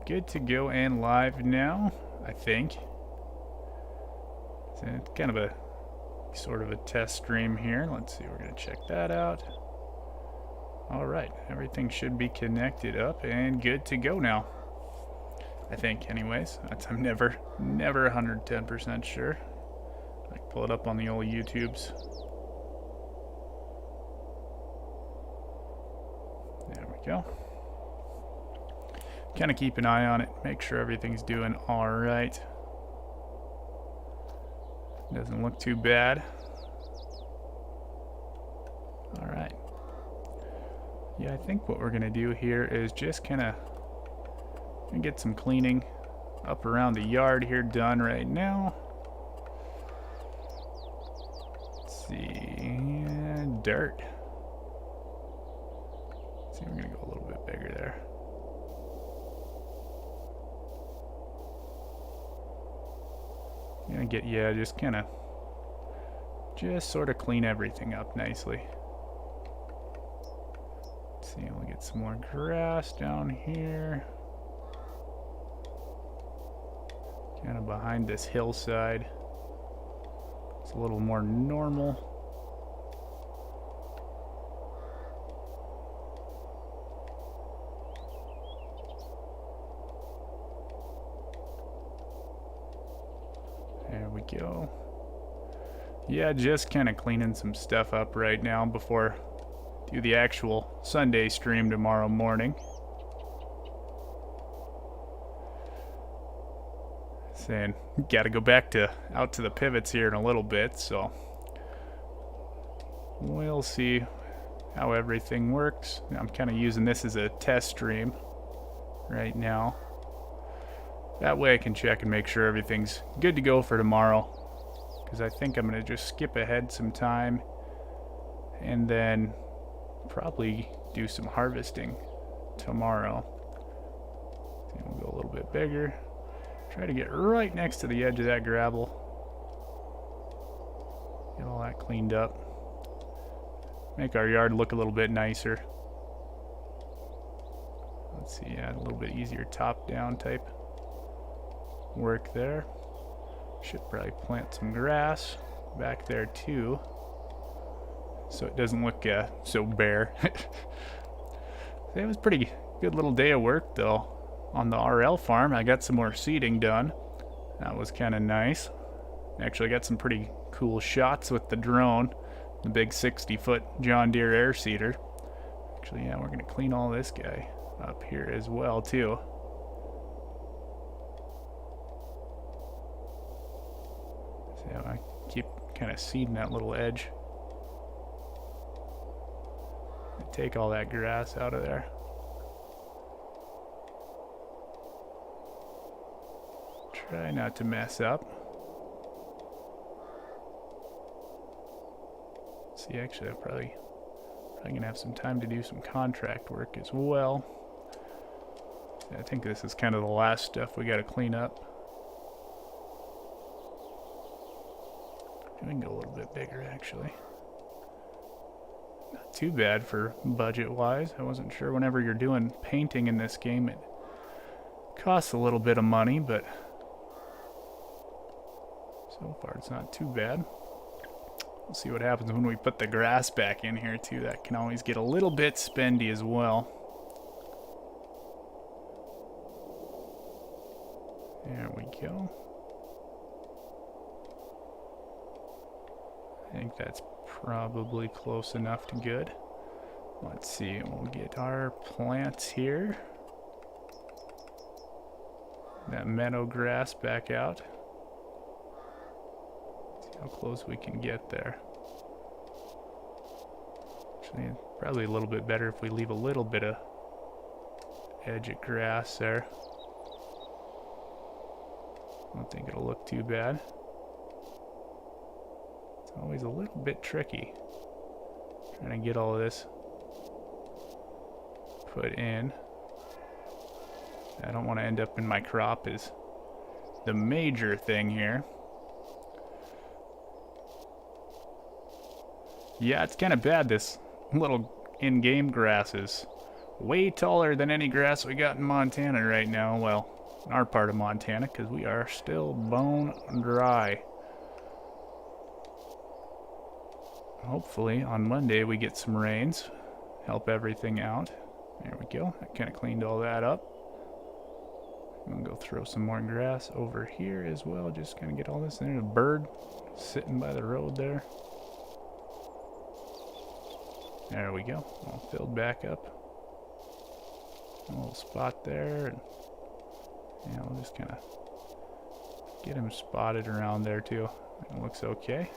good to go and live now, I think. It's kind of a sort of a test stream here. Let's see, we're going to check that out. Alright, everything should be connected up and good to go now. I think, anyways. I'm never 110% sure. I can pull it up on the old YouTubes. There we go. Kind of keep an eye on it, make sure everything's doing alright. Doesn't look too bad. Alright. Yeah, I think what we're going to do here is just kind of get some cleaning up around the yard here done right now. Let's see. Dirt. Let's see, we're going to go a little bit bigger there. Gonna get, yeah, just kind of, just sort of clean everything up nicely. Let's see, we'll get some more grass down here. Kind of behind this hillside. It's a little more normal. There we go. Yeah, just kind of cleaning some stuff up right now before do the actual Sunday stream tomorrow morning. Saying, gotta go back out to the pivots here in a little bit, so we'll see how everything works. I'm kind of using this as a test stream right now. That way I can check and make sure everything's good to go for tomorrow. Because I think I'm going to just skip ahead some time and then probably do some harvesting tomorrow. So we'll go a little bit bigger. Try to get right next to the edge of that gravel. Get all that cleaned up. Make our yard look a little bit nicer. Let's see, yeah, a little bit easier top-down type work there. Should probably plant some grass back there too, so it doesn't look so bare. It was a pretty good little day of work though on the RL farm. I got some more seeding done. That was kind of nice. Actually got some pretty cool shots with the drone, the big 60-foot John Deere air seeder. Actually, yeah, we're gonna clean all this guy up here as well too. So I keep kind of seeding that little edge. Take all that grass out of there. Try not to mess up. See, actually, I'm probably gonna have some time to do some contract work as well. I think this is kind of the last stuff we got to clean up. We can go a little bit bigger, actually. Not too bad for budget-wise. I wasn't sure whenever you're doing painting in this game, it costs a little bit of money, but so far it's not too bad. We'll see what happens when we put the grass back in here, too. That can always get a little bit spendy as well. There we go. I think that's probably close enough to good. Let's see, we'll get our plants here. That meadow grass back out. See how close we can get there. Actually, probably a little bit better if we leave a little bit of edge of grass there. I don't think it'll look too bad. Always a little bit tricky trying to get all of this put in. I don't want to end up in my crop is the major thing here. Yeah, it's kind of bad. This little in-game grass is way taller than any grass we got in Montana right now. Well, in our part of Montana, because we are still bone dry. Hopefully on Monday we get some rains, help everything out. There we go. I kind of cleaned all that up. I'm gonna go throw some more grass over here as well, just kind of get all this. There's a bird sitting by the road there. There we go. All filled back up. A little spot there, and yeah, we'll just kind of get him spotted around there too. It looks okay.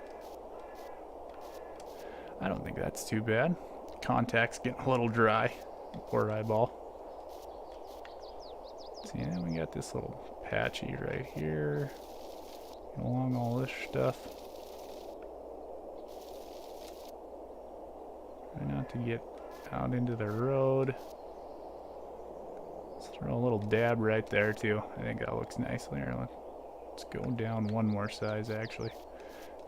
I don't think that's too bad. Contact's getting a little dry. Poor eyeball. So yeah, we got this little patchy right here. Along all this stuff. Try not to get out into the road. Let's throw a little dab right there too. I think that looks nice there. Let's go down one more size actually.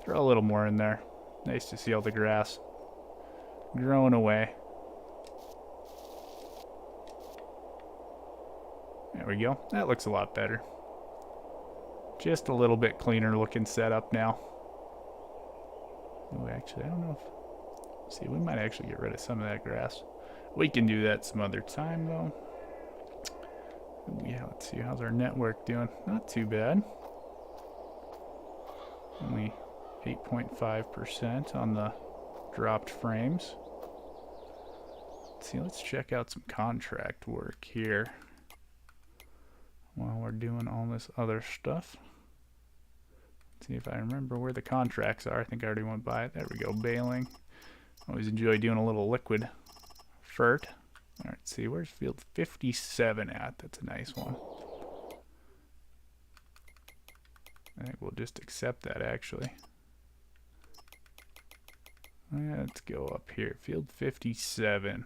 Throw a little more in there. Nice to see all the grass growing away. There we go. That looks a lot better. Just a little bit cleaner looking setup now. Oh, actually, I don't know if... See, we might actually get rid of some of that grass. We can do that some other time, though. Yeah, let's see. How's our network doing? Not too bad. Only 8.5% on the dropped frames. Let's see, let's check out some contract work here while we're doing all this other stuff. Let's see if I remember where the contracts are. I think I already went by it. There we go, baling. Always enjoy doing a little liquid fert. Alright, see, where's field 57 at? That's a nice one. I think we'll just accept that actually. Let's go up here. Field 57.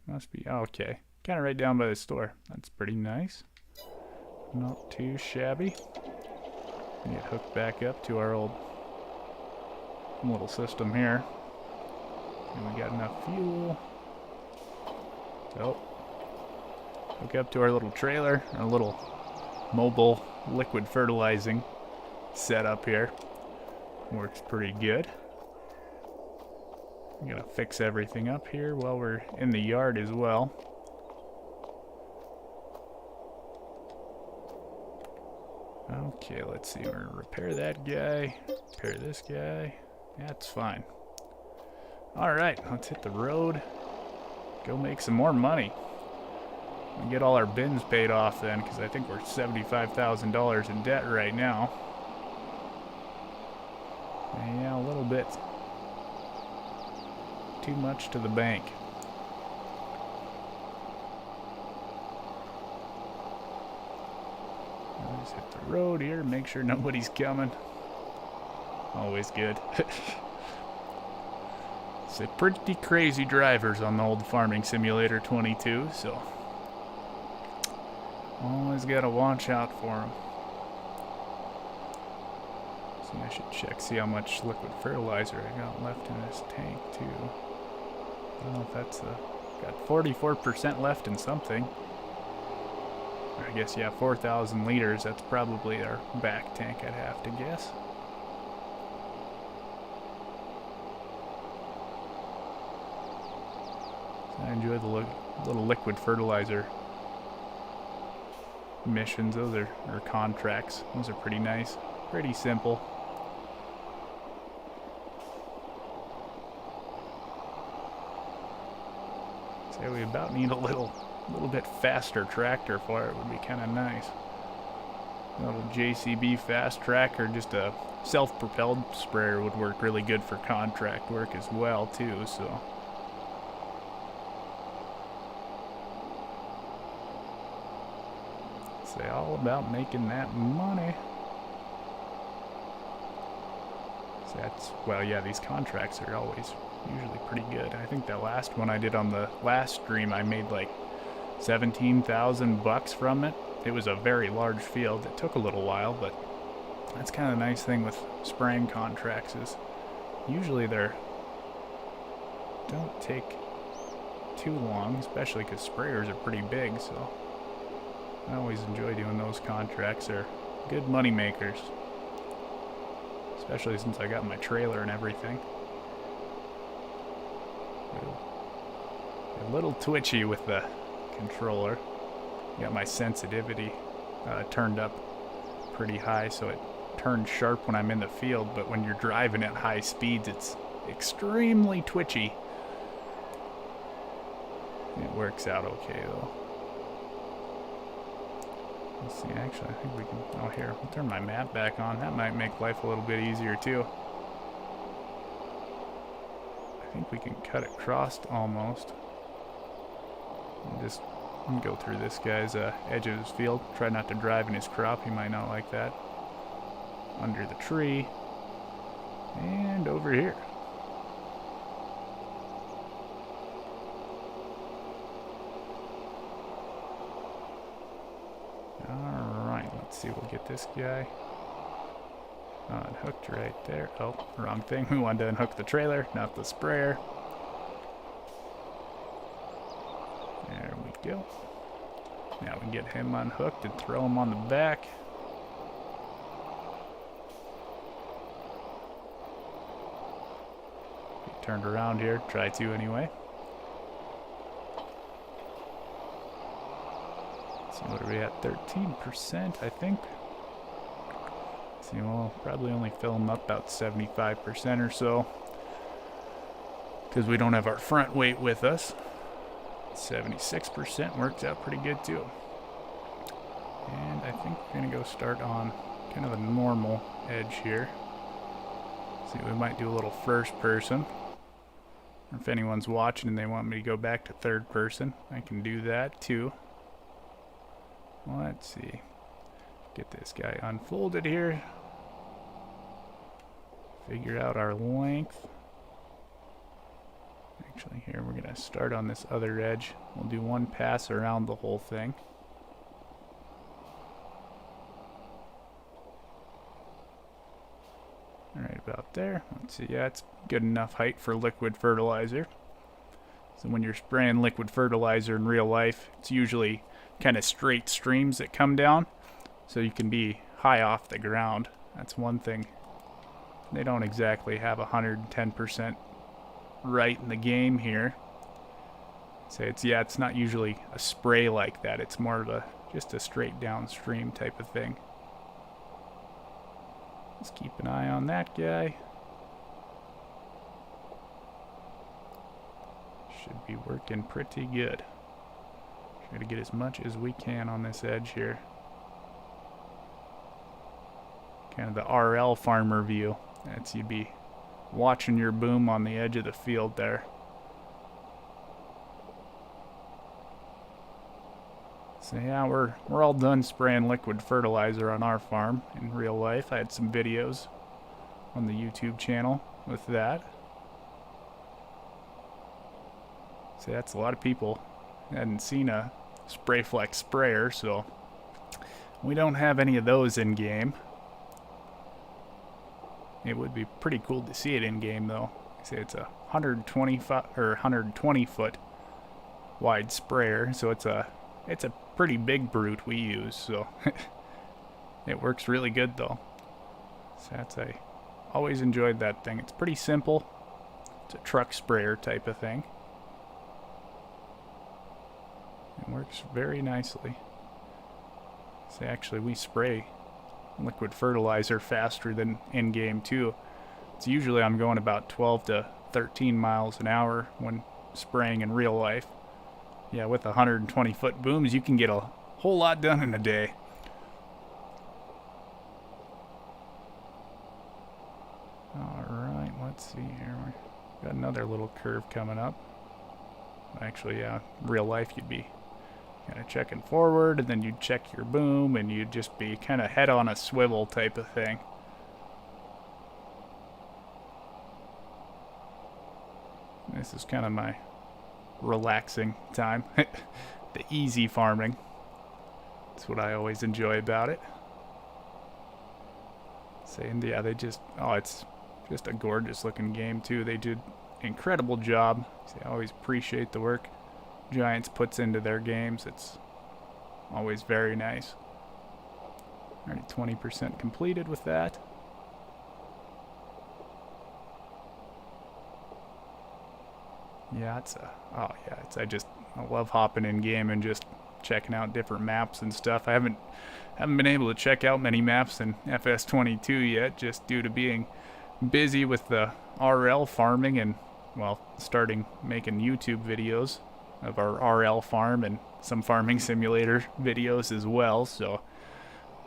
Must be, okay. Kind of right down by the store. That's pretty nice. Not too shabby. Get hooked back up to our old little system here. And we got enough fuel. So, hook up to our little trailer, our little mobile liquid fertilizing setup here. Works pretty good. I'm gonna fix everything up here while we're in the yard as well. Okay, let's see. We're gonna repair that guy, repair this guy. That's fine. Alright, let's hit the road. Go make some more money. And get all our bins paid off then, because I think we're $75,000 in debt right now. Yeah, a little bit too much to the bank. Let's hit the road here, make sure nobody's coming. Always good. It's a pretty crazy drivers on the old Farming Simulator 22, so always gotta watch out for them. See, I should check, see how much liquid fertilizer I got left in this tank too. I don't know if that's got 44% left in something. Or I guess, yeah, 4,000 liters. That's probably our back tank, I'd have to guess. So I enjoy the little liquid fertilizer missions. Those are, or contracts. Those are pretty nice. Pretty simple. So we about need a little bit faster tractor for it. Would be kind of nice. A little JCB fast track, or just a self-propelled sprayer would work really good for contract work as well too. So say all about making that money. So that's, well, yeah, these contracts are always usually pretty good. I think that last one I did on the last stream, I made like 17,000 bucks from it. It was a very large field. It took a little while, but that's kind of the nice thing with spraying contracts is usually they're don't take too long, especially because sprayers are pretty big, so I always enjoy doing those contracts. They're good money makers, especially since I got my trailer and everything. A little twitchy with the controller. Got my sensitivity turned up pretty high, so it turns sharp when I'm in the field, but when you're driving at high speeds, it's extremely twitchy. It works out okay though. Let's see, actually, I think we can, oh here, I'll turn my map back on. That might make life a little bit easier too. I think we can cut across almost. And just go through this guy's edge of his field. Try not to drive in his crop, he might not like that. Under the tree. And over here. Alright, let's see, we'll get this guy unhooked right there. Oh, wrong thing. We wanted to unhook the trailer, not the sprayer. There we go. Now we can get him unhooked and throw him on the back. Get turned around here, try to anyway. So what are we at? 13%, I think. See, we'll probably only fill them up about 75% or so, because we don't have our front weight with us. 76% works out pretty good too. And I think we're gonna go start on kind of a normal edge here. See, we might do a little first person. Or if anyone's watching and they want me to go back to third person, I can do that too. Let's see. Get this guy unfolded here. Figure out our length. Actually, here we're going to start on this other edge. We'll do one pass around the whole thing. Right about there. Let's see, yeah, it's good enough height for liquid fertilizer. So when you're spraying liquid fertilizer in real life, it's usually kind of straight streams that come down, so you can be high off the ground. That's one thing. They don't exactly have 110% right in the game here. So it's not usually a spray like that. It's more of just a straight downstream type of thing. Let's keep an eye on that guy. Should be working pretty good. Try to get as much as we can on this edge here. Kind of the RL farmer view. That's you'd be watching your boom on the edge of the field there. So yeah, we're all done spraying liquid fertilizer on our farm in real life. I had some videos on the YouTube channel with that. So that's a lot of people hadn't seen a Sprayflex sprayer, so we don't have any of those in game. It would be pretty cool to see it in game though. Say it's a 120 foot wide sprayer, so it's a pretty big brute we use, so it works really good though. So I always enjoyed that thing. It's pretty simple. It's a truck sprayer type of thing. It works very nicely. So actually we spray liquid fertilizer faster than in game too. It's usually I'm going about 12 to 13 miles an hour when spraying in real life. Yeah, with 120 foot booms you can get a whole lot done in a day. Alright, let's see here. We've got another little curve coming up. Actually, yeah, real life you'd be kind of checking forward, and then you'd check your boom, and you'd just be kind of head on a swivel type of thing. This is kind of my relaxing time. The easy farming. That's what I always enjoy about it. Saying, yeah, it's just a gorgeous looking game too. They did an incredible job. I always appreciate the work Giants puts into their games. It's always very nice. Already 20% completed with that. Yeah, I love hopping in game and just checking out different maps and stuff. I haven't been able to check out many maps in FS22 yet, just due to being busy with the RL farming and, well, starting making YouTube videos of our RL farm and some farming simulator videos as well. So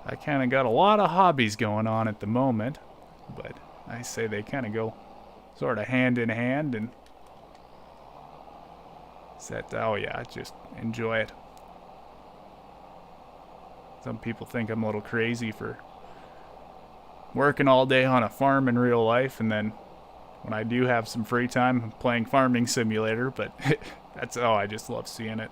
I kind of got a lot of hobbies going on at the moment, but I say they kind of go sort of hand in hand, and oh yeah, just enjoy it. Some people think I'm a little crazy for working all day on a farm in real life, and then when I do have some free time, I'm playing Farming Simulator, but I just love seeing it.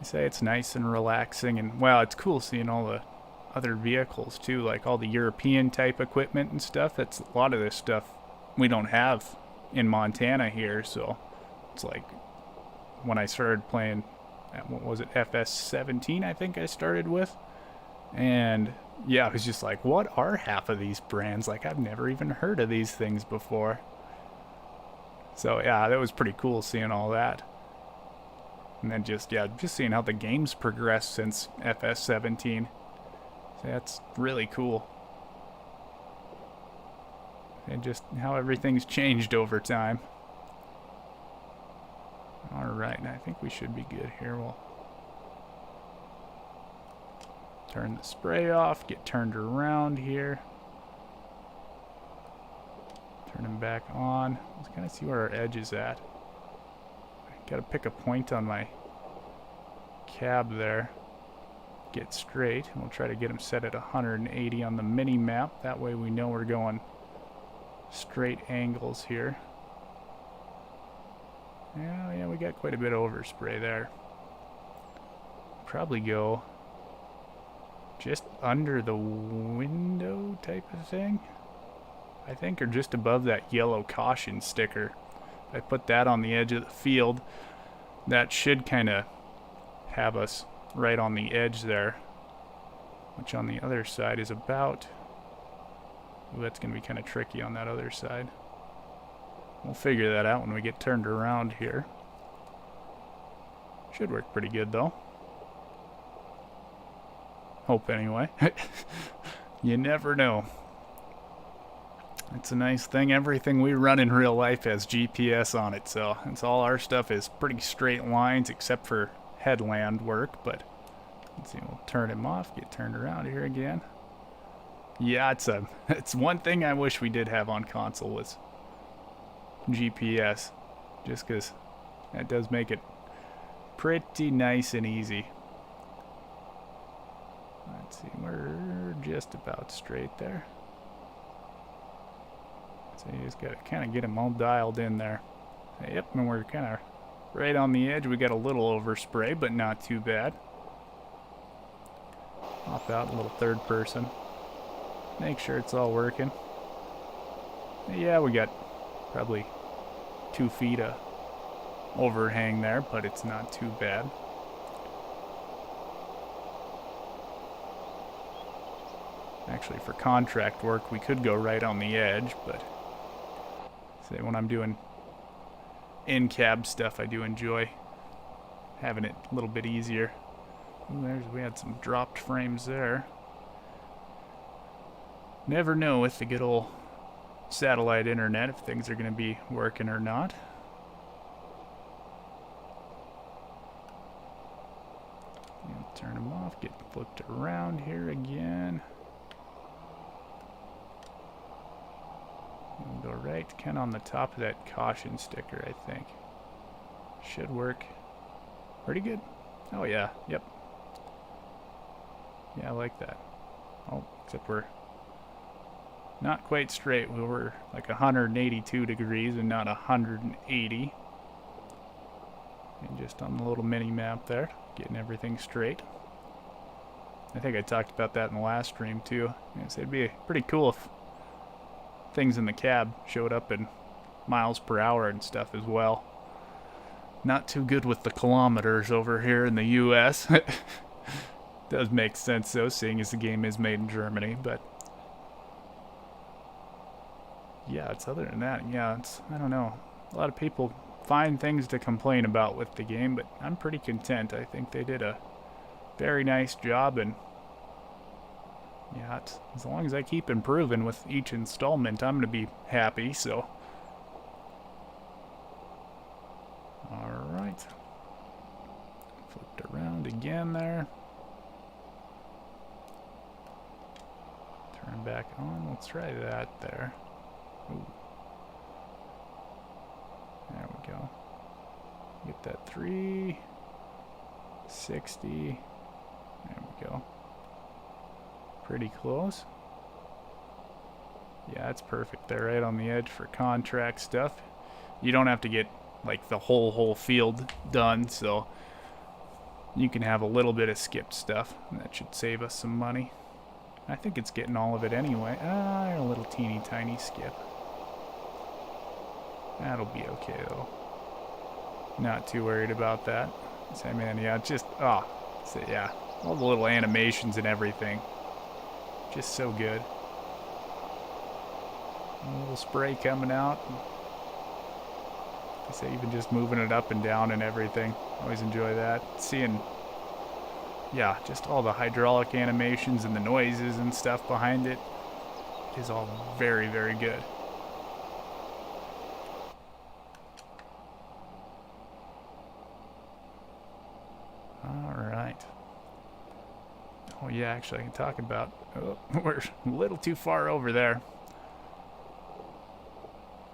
You say it's nice and relaxing, and well, it's cool seeing all the other vehicles too, like all the European type equipment and stuff. That's a lot of this stuff we don't have in Montana here, so it's like when I started playing, what was it, FS17 I think I started with, and yeah, I was just like, what are half of these brands? Like, I've never even heard of these things before. So yeah, that was pretty cool seeing all that. And then just seeing how the game's progressed since FS17. So that's really cool. And just how everything's changed over time. Alright, I think we should be good here. We'll turn the spray off, get turned around here. Turn him back on. Let's kind of see where our edge is at. Gotta pick a point on my cab there. Get straight. We'll try to get him set at 180 on the mini map. That way we know we're going straight angles here. Yeah, we got quite a bit of overspray there. Probably go just under the window type of thing, I think, or just above that yellow caution sticker. If I put that on the edge of the field, that should kind of have us right on the edge there, which on the other side is about... Ooh, that's going to be kind of tricky on that other side. We'll figure that out when we get turned around here. Should work pretty good though. Hope anyway. You never know. It's a nice thing. Everything we run in real life has GPS on it, so it's all our stuff is pretty straight lines except for headland work. But let's see, we'll turn him off, get turned around here again. Yeah, it's one thing I wish we did have on console was GPS, just because that does make it pretty nice and easy. Let's see, we're just about straight there. So you just gotta kind of get them all dialed in there. Yep, and we're kind of right on the edge. We got a little overspray, but not too bad. Hop out a little third person. Make sure it's all working. Yeah, we got probably 2 feet of overhang there, but it's not too bad. Actually, for contract work, we could go right on the edge, but say when I'm doing in-cab stuff, I do enjoy having it a little bit easier. Ooh, we had some dropped frames there. Never know with the good old satellite internet if things are going to be working or not. And turn them off, get flipped around here again. We'll go right kind of on the top of that caution sticker, I think. Should work pretty good. Oh yeah, yep. Yeah, I like that. Oh, except we're not quite straight. We were like 182 degrees and not 180. And just on the little mini map there, getting everything straight. I think I talked about that in the last stream too. Yes, it'd be pretty cool if things in the cab showed up in miles per hour and stuff as well. not too good with the kilometers over here in the US. Does make sense though, seeing as the game is made in Germany, but yeah, it's other than that, yeah, it's, I don't know. A lot of people find things to complain about with the game, but I'm pretty content. I think they did a very nice job, and yeah, it's, as long as I keep improving with each installment, I'm gonna be happy, so. Alright. Flipped around again there. Turn back on, let's try that there. Ooh. There we go. Get that 360. There we go. Pretty close. Yeah, it's perfect there, right on the edge for contract stuff. You don't have to get like the whole field done, so you can have a little bit of skipped stuff, and that should save us some money. I think it's getting all of it anyway. A little teeny tiny skip. That'll be okay though. Not too worried about that. Say, man, yeah, just, so yeah, all the little animations and everything. Just so good. A little spray coming out. I say even just moving it up and down and everything. Always enjoy that. Seeing, yeah, just all the hydraulic animations and the noises and stuff behind it is all very, very good. Alright. Oh yeah, actually I can talk about, we're a little too far over there.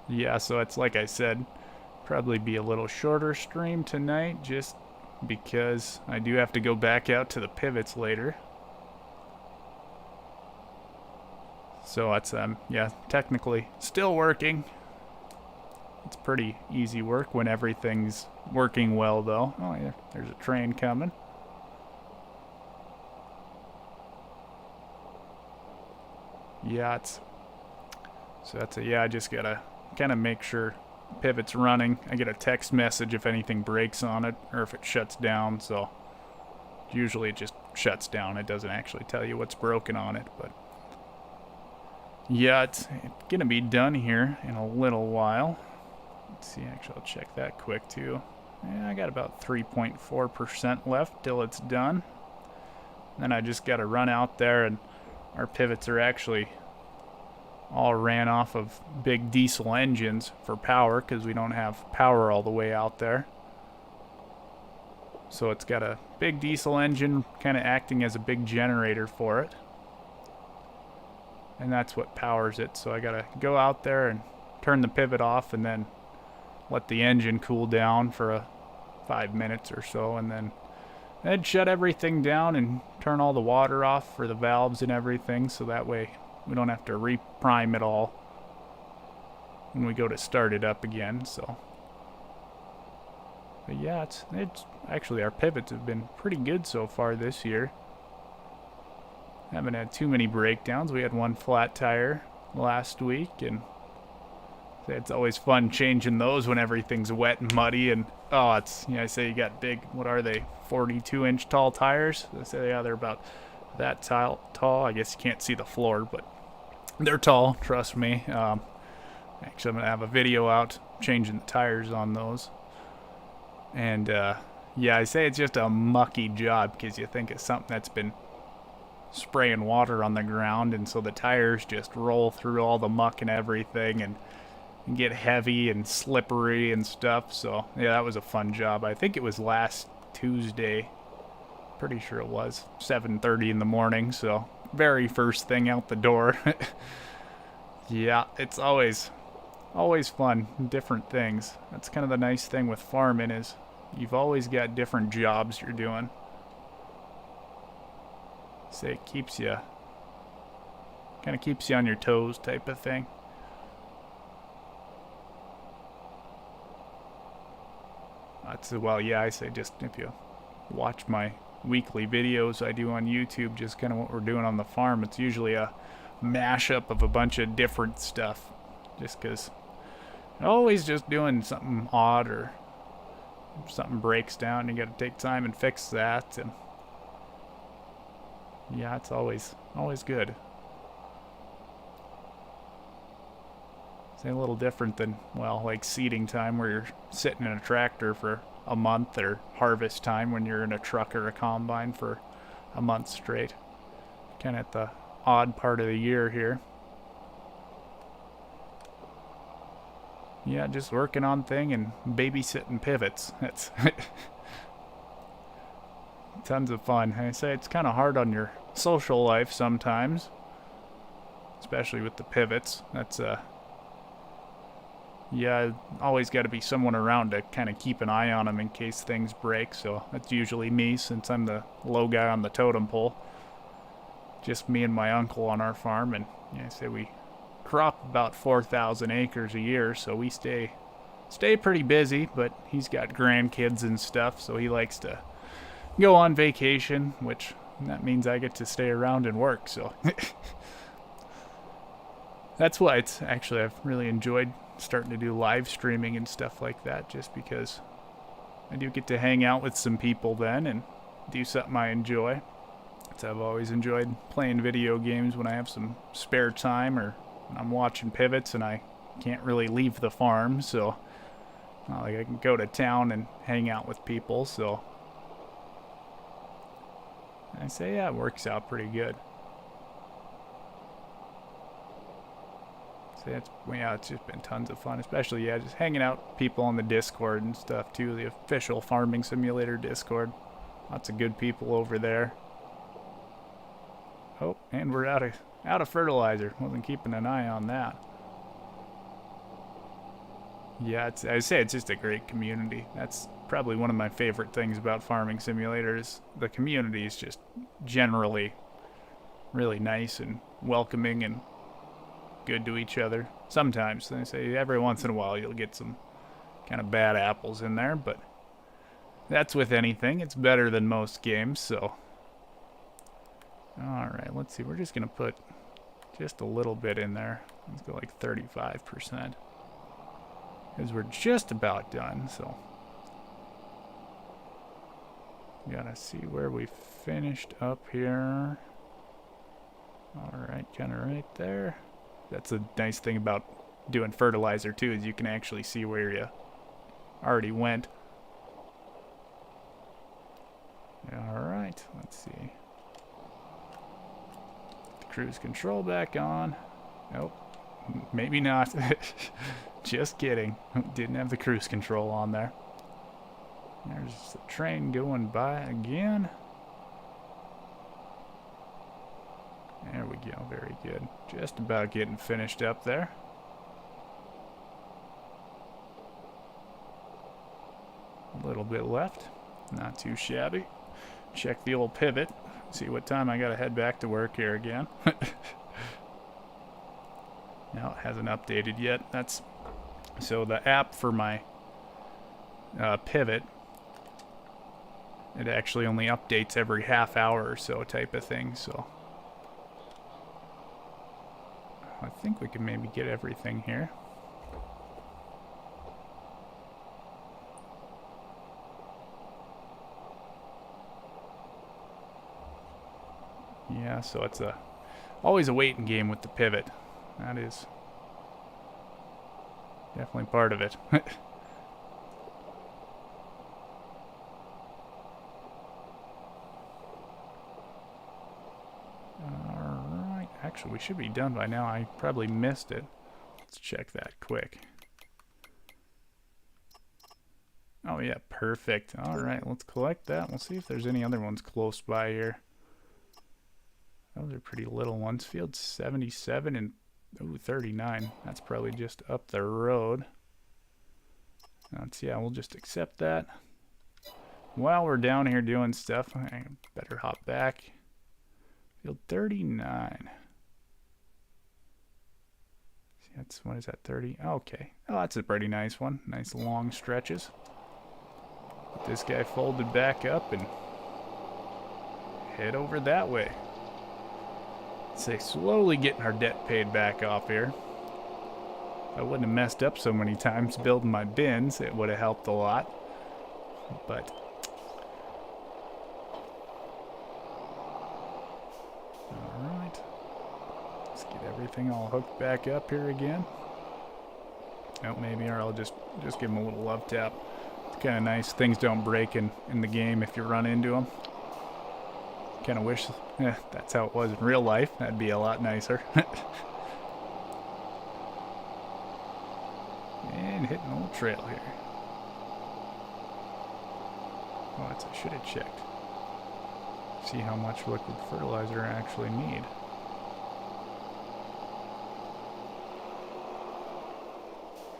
Yeah, so it's like I said, probably be a little shorter stream tonight, just because I do have to go back out to the pivots later. So it's, yeah, technically still working. It's pretty easy work when everything's working well, though. Oh, yeah, there's a train coming. Yeah, it's, so that's a, yeah, I just gotta kind of make sure pivot's running. I get a text message if anything breaks on it or if it shuts down, so usually it just shuts down. It doesn't actually tell you what's broken on it, but yeah, it's gonna be done here in a little while. Let's see, actually I'll check that quick too. Yeah, I got about 3.4% left till it's done. Then I just gotta run out there, and our pivots are actually all ran off of big diesel engines for power because we don't have power all the way out there. So it's got a big diesel engine kind of acting as a big generator for it. And that's what powers it. So I gotta go out there and turn the pivot off and then let the engine cool down for 5 minutes or so, and then I'd shut everything down and turn all the water off for the valves and everything, so that way we don't have to reprime it all when we go to start it up again. So, but yeah, it's actually, our pivots have been pretty good so far this year. Haven't had too many breakdowns. We had one flat tire last week, and it's always fun changing those when everything's wet and muddy. And oh, it's, you know, I say you got big, what are they, 42-inch tall tires? I say, yeah, they're about that tall. I guess you can't see the floor, but they're tall, trust me. Actually, I'm gonna have a video out changing the tires on those. And yeah, I say it's just a mucky job because you think it's something that's been spraying water on the ground, and so the tires just roll through all the muck and everything, and get heavy and slippery and stuff. So yeah, that was a fun job. I think it was last Tuesday, pretty sure it was 7:30 in the morning, so very first thing out the door. Yeah, it's always fun, different things. That's kind of the nice thing with farming, is you've always got different jobs you're doing. So it keeps you, kind of keeps you on your toes type of thing. That's, well, yeah, I say just if you watch my weekly videos I do on YouTube, just kind of what we're doing on the farm, it's usually a mashup of a bunch of different stuff, just because always just doing something odd or If something breaks down, you got to take time and fix that. And yeah, it's always good. It's a little different than, well, like seeding time where you're sitting in a tractor for a month, or harvest time when you're in a truck or a combine for a month straight. Kind of at the odd part of the year here. Yeah, just working on thing and babysitting pivots. That's tons of fun. I say it's kind of hard on your social life sometimes, especially with the pivots. That's yeah, always got to be someone around to kind of keep an eye on them in case things break. So that's usually me, since I'm the low guy on the totem pole. Just me and my uncle on our farm, and yeah, I say we crop about 4,000 acres a year, so we stay pretty busy. But he's got grandkids and stuff, so he likes to go on vacation, which that means I get to stay around and work. So that's why it's actually, I've really enjoyed starting to do live streaming and stuff like that, just because I do get to hang out with some people then and do something I enjoy. So I've always enjoyed playing video games when I have some spare time, or I'm watching pivots and I can't really leave the farm, so like I can go to town and hang out with people. So I say, yeah, it works out pretty good. So it's just been tons of fun, especially, yeah, just hanging out with people on the Discord and stuff too, the official Farming Simulator Discord. Lots of good people over there. Oh, and we're out of fertilizer. Wasn't keeping an eye on that. Yeah, I say it's just a great community. That's probably one of my favorite things about Farming Simulator, is the community is just generally really nice and welcoming and good to each other. Sometimes, I say every once in a while you'll get some kind of bad apples in there, but that's with anything. It's better than most games, so. Alright, let's see. We're just going to put just a little bit in there. Let's go like 35%. Because we're just about done, so. Gotta see where we finished up here. Alright, kind of right there. That's a nice thing about doing fertilizer too, is you can actually see where you already went. Alright, let's see. Cruise control back on. Nope, maybe not. Just kidding. Didn't have the cruise control on there. There's the train going by again. There we go, very good. Just about getting finished up there. A little bit left, not too shabby. Check the old pivot, see what time I gotta head back to work here again. Now it hasn't updated yet. That's so the app for my pivot, it actually only updates every half hour or so type of thing, so I think we can maybe get everything here. Yeah, so it's always a waiting game with the pivot. That is definitely part of it. Alright, actually we should be done by now. I probably missed it. Let's check that quick. Oh yeah, perfect. Alright, let's collect that. We'll see if there's any other ones close by here. Those are pretty little ones. Field 77 and ooh, 39. That's probably just up the road. Yeah, we'll just accept that. While we're down here doing stuff, I better hop back. Field 39. See, that's, what is that, 30? Okay. Oh, that's a pretty nice one. Nice long stretches. Get this guy folded back up and head over that way. Say, slowly getting our debt paid back off here. If I wouldn't have messed up so many times building my bins, it would have helped a lot. But alright. Let's get everything all hooked back up here again. Oh, maybe, or I'll just give them a little love tap. It's kind of nice. Things don't break in the game if you run into them. Kind of wish that's how it was in real life. That'd be a lot nicer. And hitting a little trail here. Oh, I should have checked. See how much liquid fertilizer I actually need.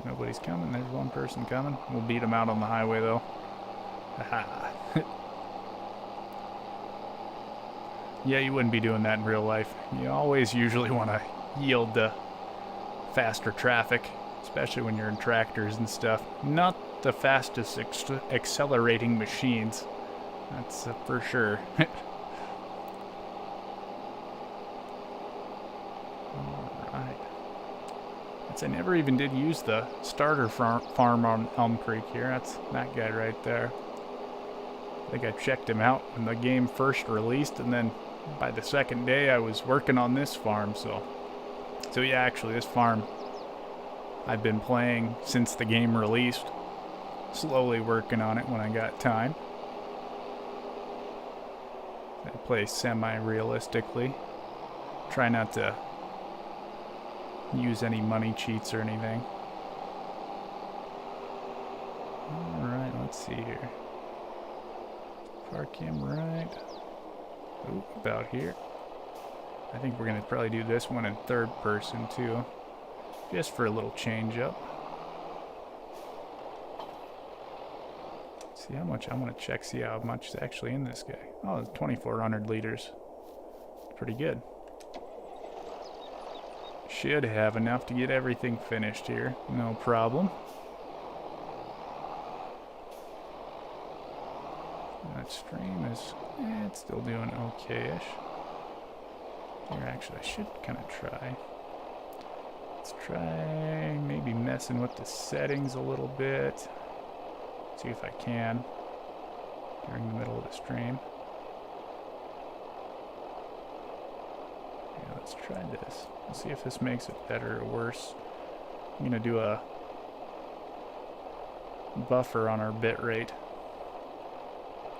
Nobody's coming. There's one person coming. We'll beat him out on the highway, though. Haha. Yeah, you wouldn't be doing that in real life. You always usually want to yield to faster traffic, especially when you're in tractors and stuff. Not the fastest accelerating machines. That's for sure. Alright. I never even did use the starter farm on Elm Creek here. That's that guy right there. I think I checked him out when the game first released, and then by the second day I was working on this farm. So yeah, actually this farm I've been playing since the game released. Slowly working on it when I got time. I play semi-realistically. Try not to use any money cheats or anything. Alright, let's see here. Park him right. Ooh, about here. I think we're going to probably do this one in third person too. Just for a little change up. See how much, I'm going to check, see how much is actually in this guy. Oh, it's 2,400 liters. Pretty good. Should have enough to get everything finished here. No problem. That stream is, it's still doing okay-ish. Here, actually, I should kind of try. Let's try maybe messing with the settings a little bit. See if I can during the middle of the stream. Yeah, let's try this. Let's see if this makes it better or worse. I'm going to do a buffer on our bit rate.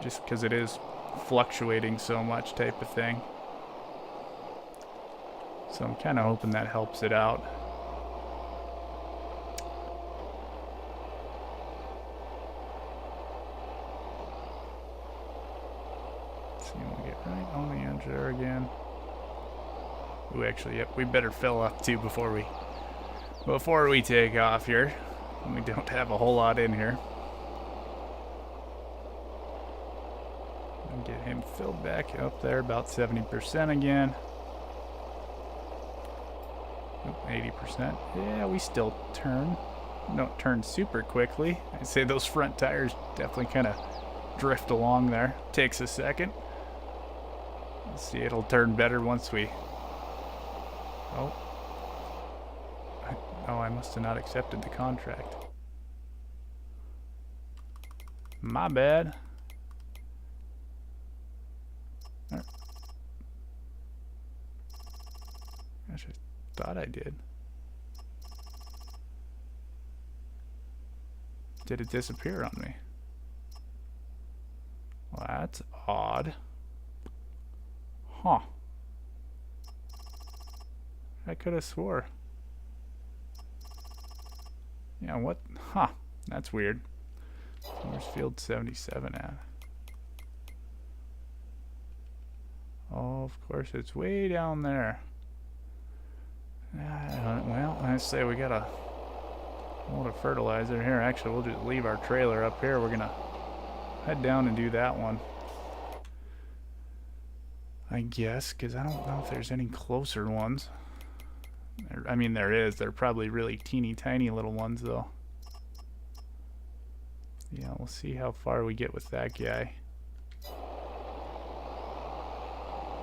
Just because it is fluctuating so much type of thing. So I'm kind of hoping that helps it out. See, we'll get right on the edge there again. Ooh, actually, yep, we better fill up too before we take off here. We don't have a whole lot in here. And get him filled back up there, about 70% again. Oop, 80%. Yeah, we still turn. Don't turn super quickly. I'd say those front tires definitely kind of drift along there. Takes a second. Let's see, it'll turn better once we... Oh. I must have not accepted the contract. My bad. Gosh, I thought I did. Did it disappear on me? Well, that's odd. Huh. I could have swore. Yeah, what? Huh. That's weird. Where's field 77 at? Oh, of course, it's way down there. Well, I say we got a load of fertilizer here. Actually, we'll just leave our trailer up here. We're going to head down and do that one. I guess, because I don't know if there's any closer ones. I mean, there is. They're probably really teeny tiny little ones, though. Yeah, we'll see how far we get with that guy.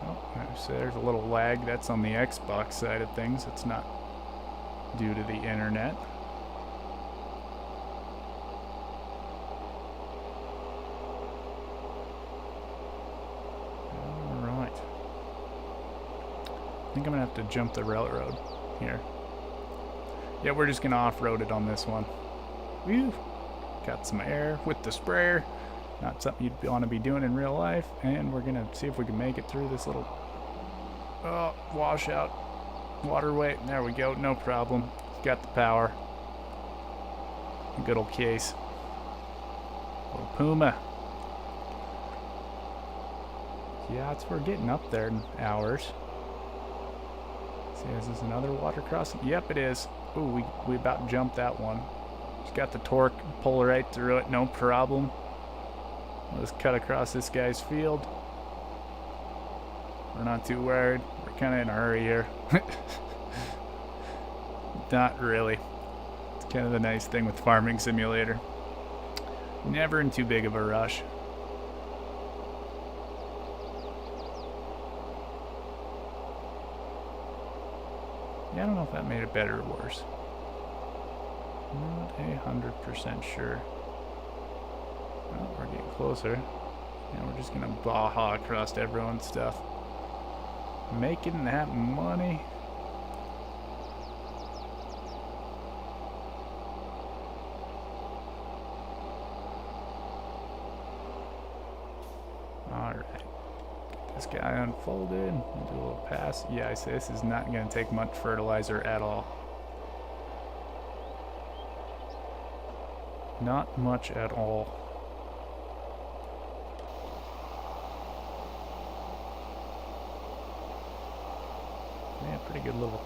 Oh, so there's a little lag. That's on the Xbox side of things. It's not due to the internet. think I'm gonna have to jump the railroad here. Yeah, we're just gonna off-road it on this one. Whew. Got some air with the sprayer. Not something you'd want to be doing in real life. And we're gonna see if we can make it through this little washout waterway. There we go, no problem. Got the power. Good old case. Little Puma. Yeah, we're getting up there in hours. See, is this another water crossing? Yep, it is. Ooh, we about jumped that one. Just got the torque, pull right through it, no problem. Let's cut across this guy's field. We're not too worried. We're kind of in a hurry here. Not really. It's kind of the nice thing with Farming Simulator. Never in too big of a rush. Yeah, I don't know if that made it better or worse. Not 100% sure. Well, we're getting closer. And we're just gonna baja across everyone's stuff. Making that money. Alright. This guy unfolded. We'll do a little pass. Yeah, I say this is not going to take much fertilizer at all. Not much at all. Yeah, pretty good little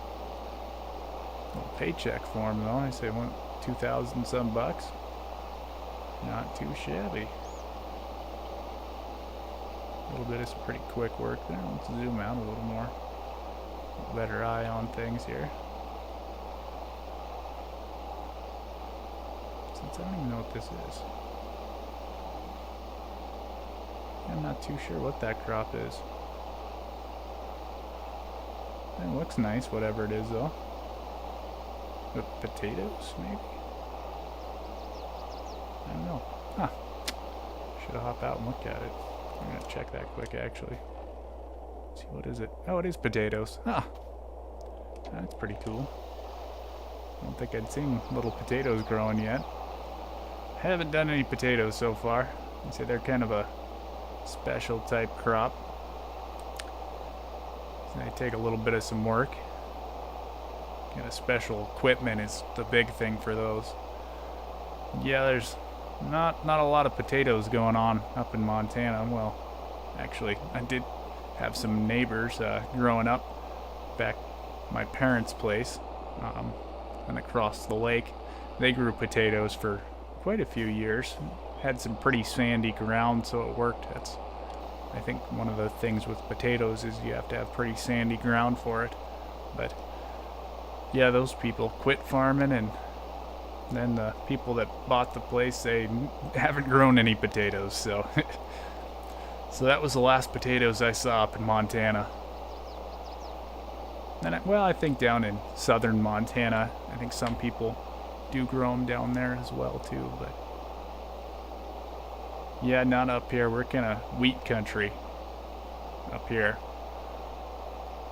paycheck for him though. I say I want 2,000 some bucks. Not too shabby. A little bit of some pretty quick work there. Let's zoom out a little more. Better eye on things here. Since I don't even know what this is. I'm not too sure what that crop is. It looks nice, whatever it is though. With potatoes, maybe? I don't know. Huh. Should have hopped out and looked at it. I'm gonna check that quick, actually. Let's see, what is it? Oh, it is potatoes. Ah, that's pretty cool. I don't think I'd seen little potatoes growing yet. Haven't done any potatoes so far. I'd say they're kind of a special type crop. So they take a little bit of some work. Kind of special equipment is the big thing for those. Yeah, there's not a lot of potatoes going on up in Montana. Well, actually, I did have some neighbors growing up back at my parents' place and across the lake. They grew potatoes for quite a few years. Had some pretty sandy ground, so it worked. That's, I think, one of the things with potatoes is you have to have pretty sandy ground for it. But yeah, those people quit farming, and then the people that bought the place, they haven't grown any potatoes, so so that was the last potatoes I saw up in Montana. And I think down in southern Montana, I think some people do grow them down there as well too, but yeah, not up here. We're kind of wheat country up here.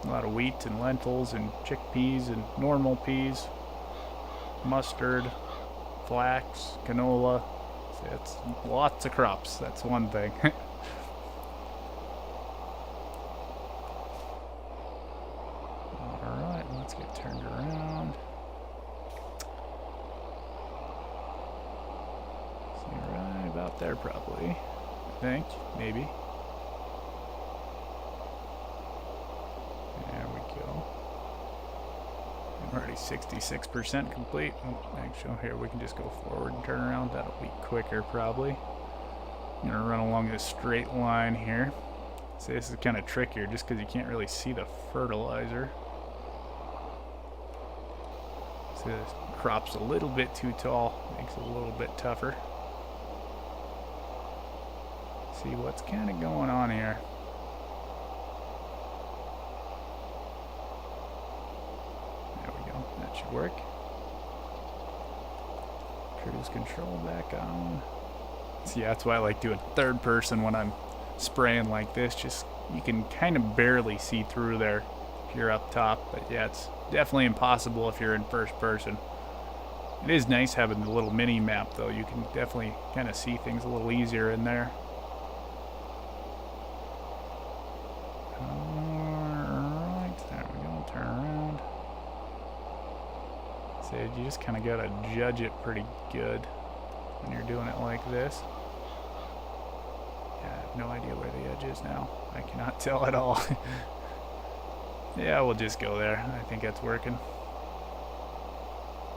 A lot of wheat and lentils and chickpeas and normal peas, mustard, flax, canola. It's lots of crops. That's one thing. Alright, let's get turned around. See, right about there probably. I think, maybe. There we go. I'm already 66% complete. Actually, here we can just go forward and turn around. That'll be quicker probably. I'm gonna run along this straight line here. See, this is kind of trickier just because you can't really see the fertilizer. See, this crop's a little bit too tall. Makes it a little bit tougher. See what's kind of going on here. That should work. Cruise control back on. See, that's why I like doing third person when I'm spraying like this. Just, you can kind of barely see through there. if you're up top. But yeah, it's definitely impossible if you're in first person. It is nice having the little mini map though. You can definitely kind of see things a little easier in there. Alright, there we go, turn around. So you just kind of gotta judge it pretty good when you're doing it like this. Yeah, I have no idea where the edge is now. I cannot tell at all. Yeah, we'll just go there. I think that's working.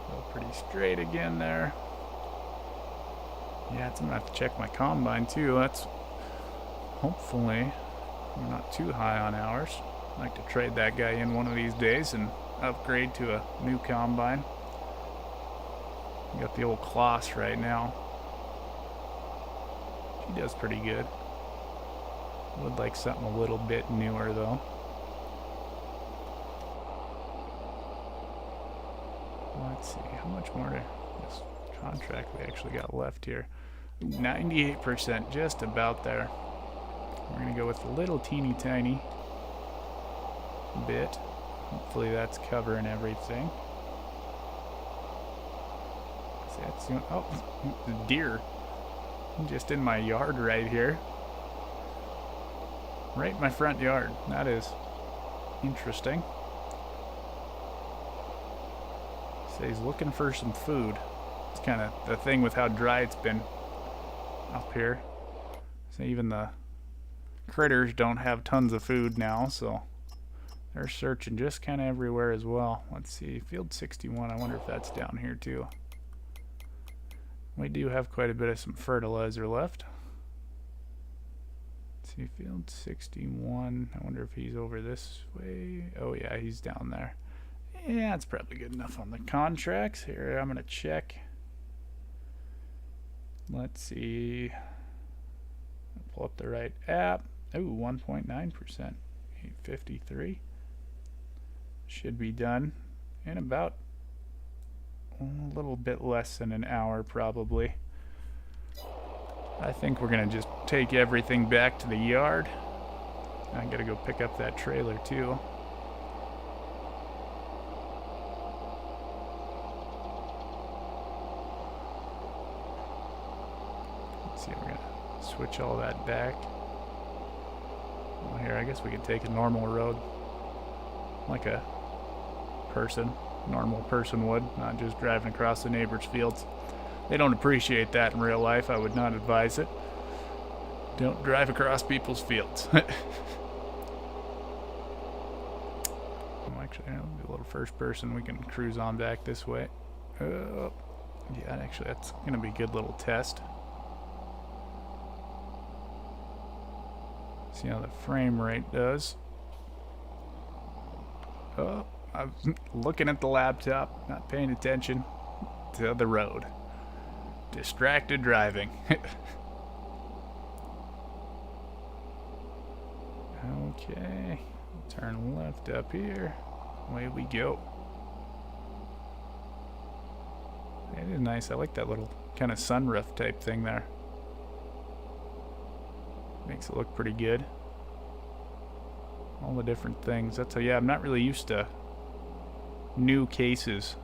Go pretty straight again there. Yeah, I'm gonna have to check my combine too. That's hopefully I'm not too high on hours. I'd like to trade that guy in one of these days and upgrade to a new combine. We got the old Kloss right now. She does pretty good. Would like something a little bit newer though. Let's see, how much more to this contract we actually got left here? 98%, just about there. We're gonna go with a little teeny tiny bit. Hopefully that's covering everything. See, that's, oh, the deer. Just in my yard right here. Right in my front yard. That is interesting. So he's looking for some food. It's kind of the thing with how dry it's been up here. So even the critters don't have tons of food now, so they're searching just kind of everywhere as well. Let's see, field 61, I wonder if that's down here too. We do have quite a bit of some fertilizer left. Let's see, field 61, I wonder if he's over this way. Oh yeah, he's down there. Yeah, it's probably good enough on the contracts. Here, I'm gonna check. Let's see. I'll pull up the right app. Oh, 1.9%. 853. Should be done in about a little bit less than an hour, probably. I think we're gonna just take everything back to the yard. I gotta go pick up that trailer too. Let's see, we're gonna switch all that back. Well, here, I guess we could take a normal road, like a normal person would, not just driving across the neighbor's fields. They don't appreciate that in real life. I would not advise it. Don't drive across people's fields. Well, actually, I'll do a little first person. We can cruise on back this way. Yeah, actually, that's going to be a good little test. See how the frame rate does. Oh, I'm looking at the laptop, not paying attention to the road. Distracted driving. Okay, turn left up here. Away we go. It is nice. I like that little kind of sunroof type thing there. Makes it look pretty good. All the different things. That's yeah, I'm not really used to new cases.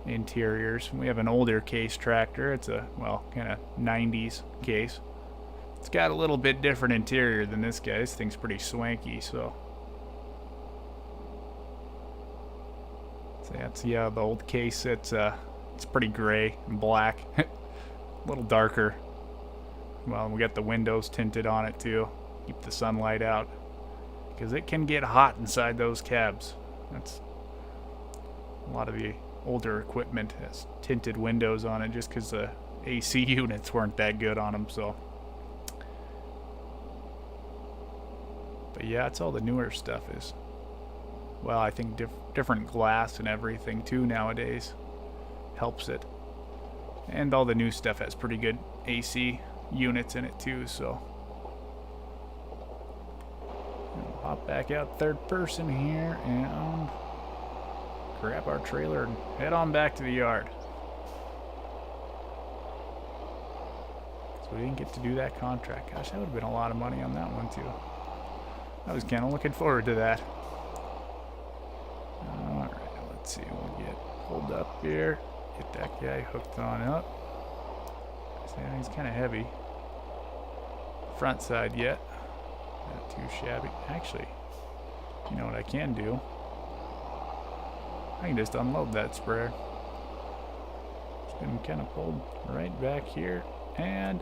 Interiors. We have an older case tractor. It's a, well, kind of 90s case. It's got a little bit different interior than this guy. This thing's pretty swanky, so. So that's, yeah, the old case. It's pretty gray and black. A little darker. Well, we got the windows tinted on it too. Keep the sunlight out. Because it can get hot inside those cabs. That's a lot of the older equipment has tinted windows on it just because the AC units weren't that good on them, so. But yeah, it's all the newer stuff is. Well, I think different glass and everything too nowadays helps it. And all the new stuff has pretty good AC units in it too, so. I'll hop back out third person here and grab our trailer and head on back to the yard. So we didn't get to do that contract. Gosh, that would have been a lot of money on that one too. I was kind of looking forward to that. Alright, let's see. We'll get pulled up here. Get that guy hooked on up. See, he's kind of heavy. Front side yet. Not too shabby. Actually, you know what I can do? I can just unload that sprayer. It's been kind of pulled right back here and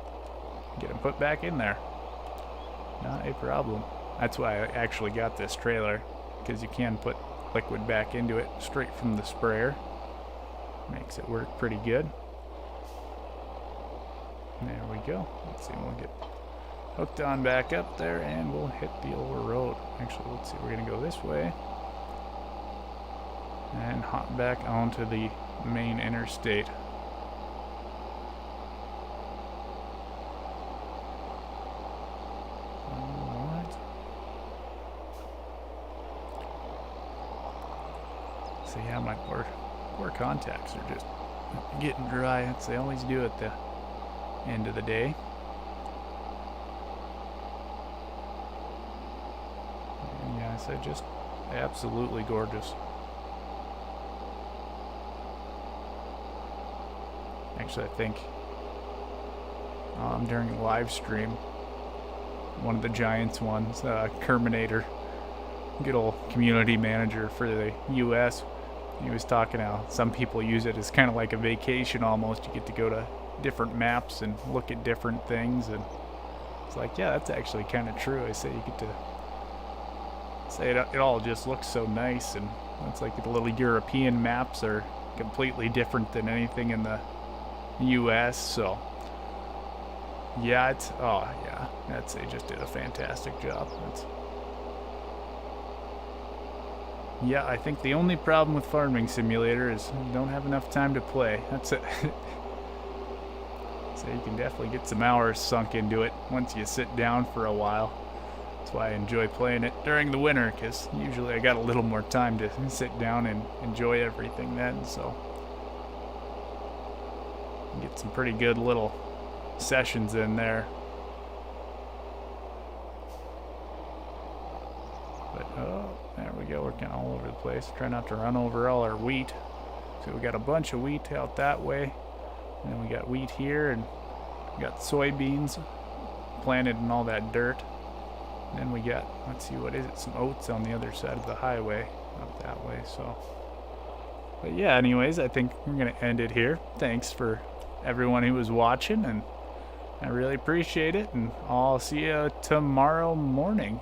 get him put back in there. Not a problem. That's why I actually got this trailer, because you can put liquid back into it straight from the sprayer. Makes it work pretty good. There we go. Let's see, we'll get hooked on back up there and we'll hit the old road. Actually, let's see, we're going to go this way and hop back onto the main interstate. So yeah, my poor contacts are just getting dry. That's they always do at the end of the day. And yeah, so just absolutely gorgeous. Actually, I think during the live stream, one of the Giants ones, Kerminator, good old community manager for the U.S., he was talking how some people use it as kind of like a vacation almost. You get to go to different maps and look at different things, and it's like, yeah, that's actually kind of true. I say you get to say it all just looks so nice, and it's like the little European maps are completely different than anything in the U.S. So yeah, it's they just did a fantastic job. Yeah, I think the only problem with Farming Simulator is you don't have enough time to play. That's it. So you can definitely get some hours sunk into it once you sit down for a while. That's why I enjoy playing it during the winter, because usually I got a little more time to sit down and enjoy everything then. So you get some pretty good little sessions in there. But there we go, we're kind of all over the place. Try not to run over all our wheat. So we got a bunch of wheat out that way, and then we got wheat here, and we got soybeans planted in all that dirt. And then we got, let's see, what is it, some oats on the other side of the highway out that way. So but yeah, anyways, I think we're gonna end it here. Thanks for everyone who was watching, and I really appreciate it, and I'll see you tomorrow morning.